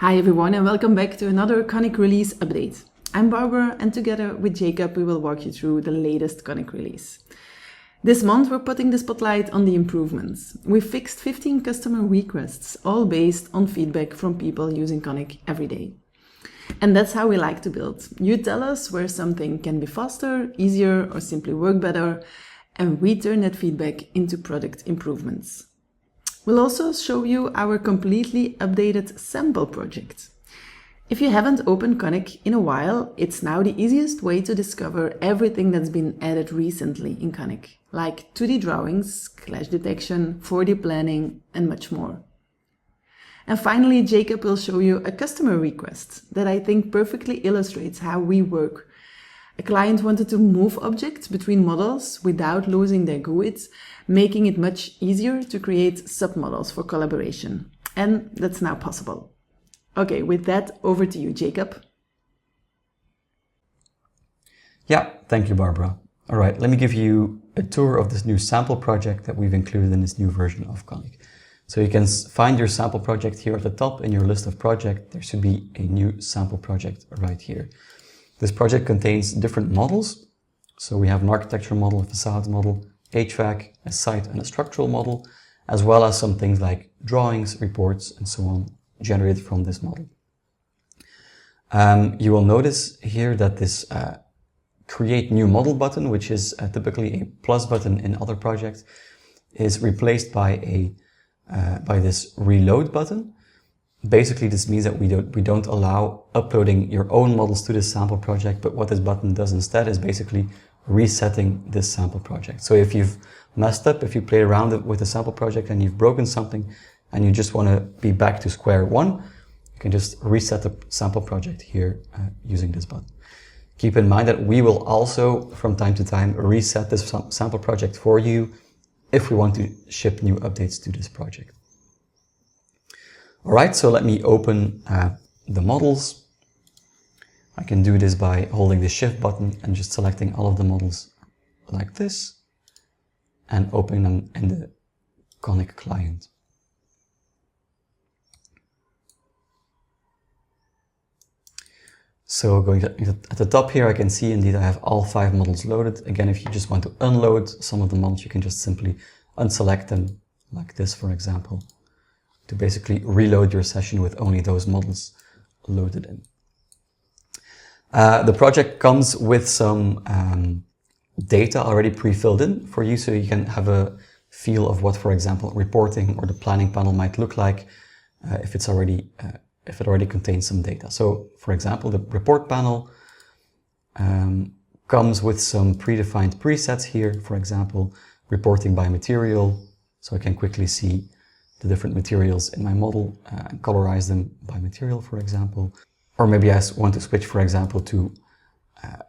Hi everyone and welcome back to another Qonic release update. I'm Barbara and together with Jacob we will walk you through the latest Qonic release. This month we're putting the spotlight on the improvements. We fixed 15 customer requests, all based on feedback from people using Qonic every day. And that's how we like to build. You tell us where something can be faster, easier or simply work better, and we turn that feedback into product improvements. We'll also show you our completely updated sample project. If you haven't opened Qonic in a while, it's now the easiest way to discover everything that's been added recently in Qonic, like 2D drawings, clash detection, 4D planning, and much more. And finally, Jacob will show you a customer request that I think perfectly illustrates how we work. A client wanted to move objects between models without losing their GUIDs, making it much easier to create submodels for collaboration. And that's now possible. Okay, with that, over to you, Jacob. Yeah, thank you, Barbara. All right, let me give you a tour of this new sample project that we've included in this new version of Qonic. So you can find your sample project here at the top in your list of projects. There should be a new sample project right here. This project contains different models. So we have an architecture model, a facade model, HVAC, a site and a structural model, as well as some things like drawings, reports, and so on generated from this model. You will notice here that this create new model button, which is typically a plus button in other projects, is replaced by this reload button. Basically, this means that we don't allow uploading your own models to this sample project, but what this button does instead is basically resetting this sample project. So if you've messed up, if you play around with a sample project and you've broken something and you just want to be back to square one, you can just reset the sample project here using this button. Keep in mind that we will also, from time to time, reset this sample project for you if we want to ship new updates to this project. All right, so let me open the models. I can do this by holding the Shift button and just selecting all of the models like this and opening them in the Qonic client. So going at the top here, I can see indeed I have all 5 models loaded. Again, if you just want to unload some of the models, you can just simply unselect them like this, for example, to basically reload your session with only those models loaded in. The project comes with some data already pre-filled in for you, so you can have a feel of what, for example, reporting or the planning panel might look like if it already contains some data. So, for example, the report panel comes with some predefined presets here, for example, reporting by material, so I can quickly see the different materials in my model and colorize them by material, for example. Or maybe I want to switch, for example, to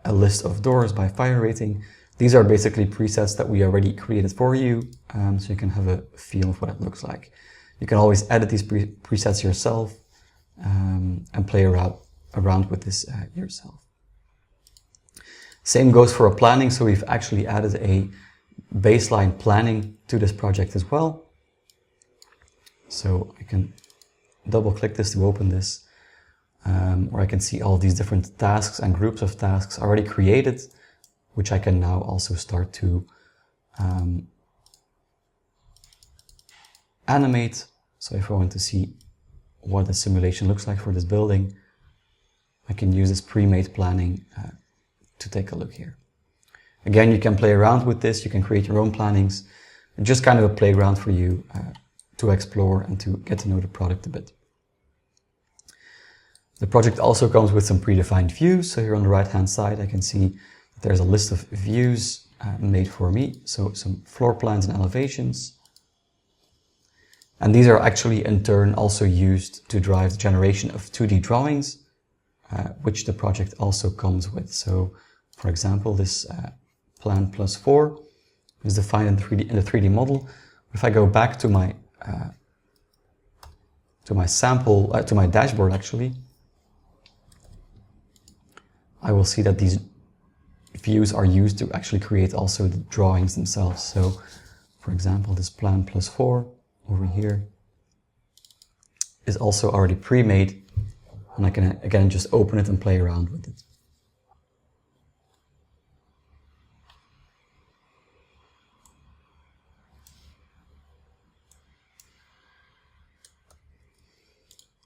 a list of doors by fire rating. These are basically presets that we already created for you, so you can have a feel of what it looks like. You can always edit these presets yourself and play around with this yourself. Same goes for a planning, so we've actually added a baseline planning to this project as well. So I can double click this to open this, where I can see all these different tasks and groups of tasks already created, which I can now also start to animate. So if I want to see what the simulation looks like for this building, I can use this pre-made planning to take a look here. Again, you can play around with this, you can create your own plannings, just kind of a playground for you to explore and to get to know the product a bit. The project also comes with some predefined views. So here on the right hand side, I can see that there's a list of views made for me. So some floor plans and elevations. And these are actually in turn also used to drive the generation of 2D drawings, which the project also comes with. So for example, this plan plus 4 is defined in the 3D model. If I go back to my dashboard actually, I will see that these views are used to actually create also the drawings themselves. So for example, this plan plus 4 over here is also already pre-made And I can, again, just open it and play around with it.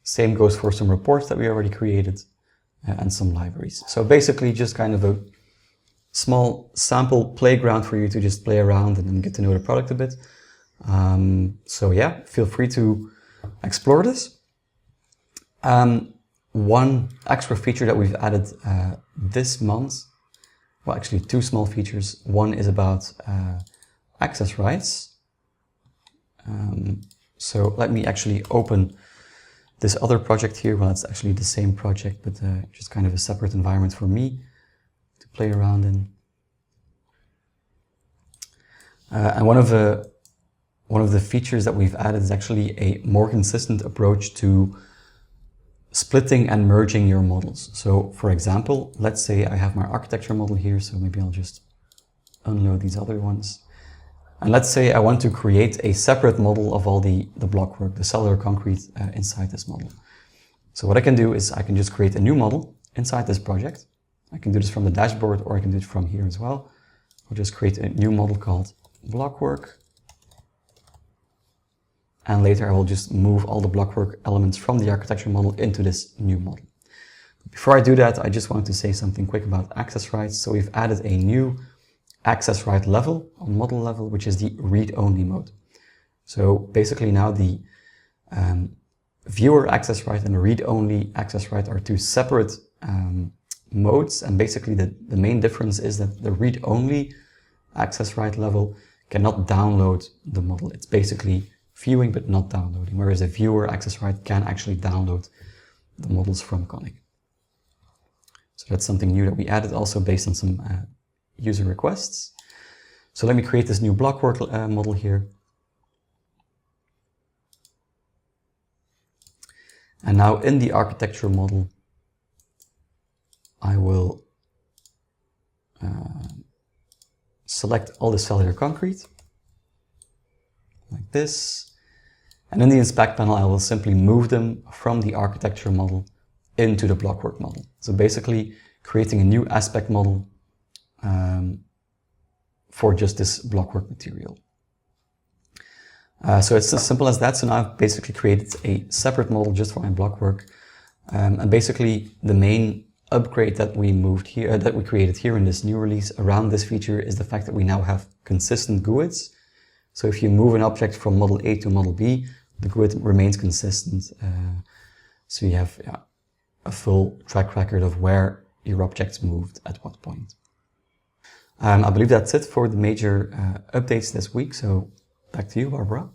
Same goes for some reports that we already created and some libraries. So basically just kind of a small sample playground for you to just play around and then get to know the product a bit. So yeah, feel free to explore this. One extra feature that we've added this month, well, actually two small features. One is about access rights. So let me actually open this other project here. Well, it's actually the same project, but just kind of a separate environment for me to play around in. And one of the features that we've added is actually a more consistent approach to splitting and merging your models. So for example, let's say I have my architecture model here, so maybe I'll just unload these other ones. And let's say I want to create a separate model of all the block work, the cellular concrete inside this model. So what I can do is I can just create a new model inside this project. I can do this from the dashboard, or I can do it from here as well. I'll just create a new model called block work. And later I will just move all the blockwork elements from the architecture model into this new model. Before I do that, I just want to say something quick about access rights. So we've added a new access right level on model level, which is the read-only mode. So basically now the viewer access right and the read-only access right are two separate modes. And basically the main difference is that the read-only access right level cannot download the model. It's basically viewing but not downloading, whereas a viewer access right can actually download the models from Qonic. So that's something new that we added, also based on some user requests. So let me create this new blockwork model here. And now in the architecture model, I will select all the cellular concrete, like this. And in the inspect panel, I will simply move them from the architecture model into the blockwork model. So basically creating a new aspect model for just this blockwork material. So it's as simple as that. So now I've basically created a separate model just for my blockwork. And basically the main upgrade that we moved here, that we created here in this new release around this feature is the fact that we now have consistent GUIDs. So if you move an object from model A to model B, the GUID remains consistent. So you have a full track record of where your objects moved at what point. I believe that's it for the major updates this week. So back to you, Barbara.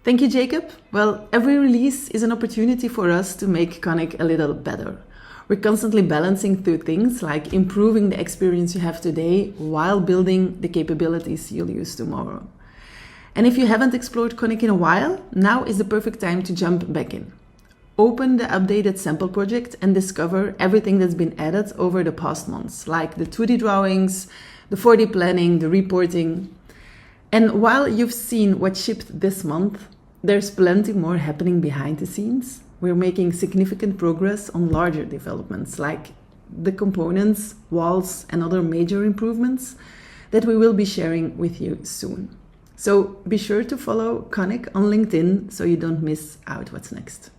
Thank you, Jacob. Well, every release is an opportunity for us to make Qonic a little better. We're constantly balancing through things like improving the experience you have today while building the capabilities you'll use tomorrow. And if you haven't explored Qonic in a while, now is the perfect time to jump back in. Open the updated sample project and discover everything that's been added over the past months, like the 2D drawings, the 4D planning, the reporting. And while you've seen what shipped this month, there's plenty more happening behind the scenes. We're making significant progress on larger developments like the components, walls, and other major improvements that we will be sharing with you soon. So be sure to follow Qonic on LinkedIn so you don't miss out what's next.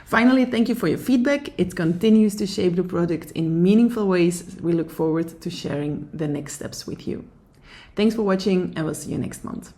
Finally, thank you for your feedback. It continues to shape the product in meaningful ways. We look forward to sharing the next steps with you. Thanks for watching, and we'll see you next month.